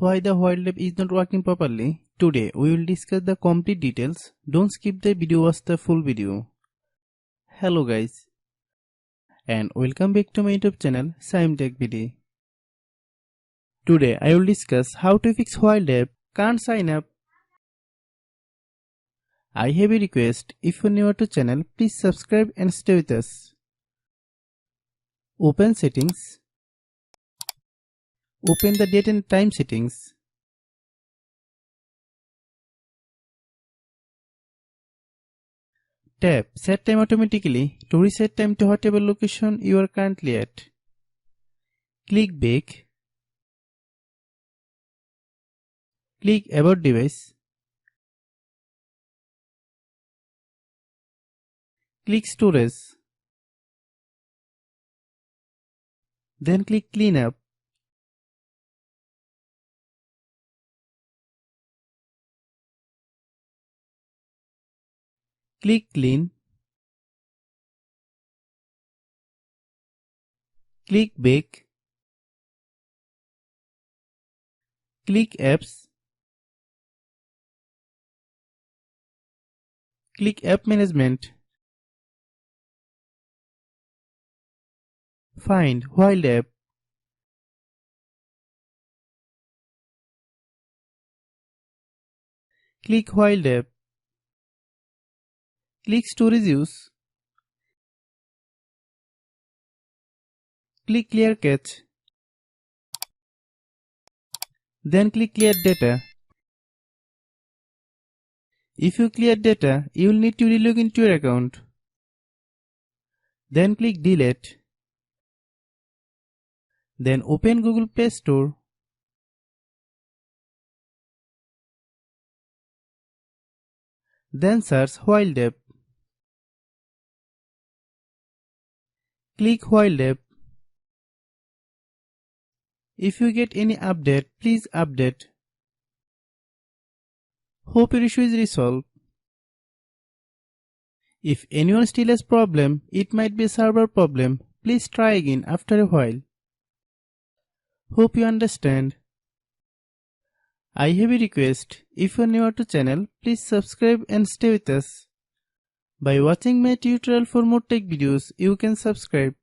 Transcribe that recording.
Why the while app is not working properly? Today we will discuss the complete details. Don't skip the video, watch the full video. Hello guys and welcome back to my YouTube channel Shaem Tech video. Today I will discuss how to fix while app can't sign up. I have a request, if you are new to channel please subscribe and stay with us. Open settings. Open the date and time settings. Tap Set Time automatically to reset time to whatever location you are currently at. Click Back. Click About Device. Click Storage. Then click Cleanup. Click Clean. Click Back. Click Apps. Click App Management. Find While app. Click While app. Click Storage Use. Click Clear Cache. Then click Clear Data. If you clear data, you will need to relog into your account. Then click Delete. Then open Google Play Store. Then search While app. Click While app. If you get any update, please update. Hope your issue is resolved. If anyone still has problem, it might be a server problem. Please try again after a while. Hope you understand. I have a request. If you are new to channel, please subscribe and stay with us. By watching my tutorial for more tech videos, you can subscribe.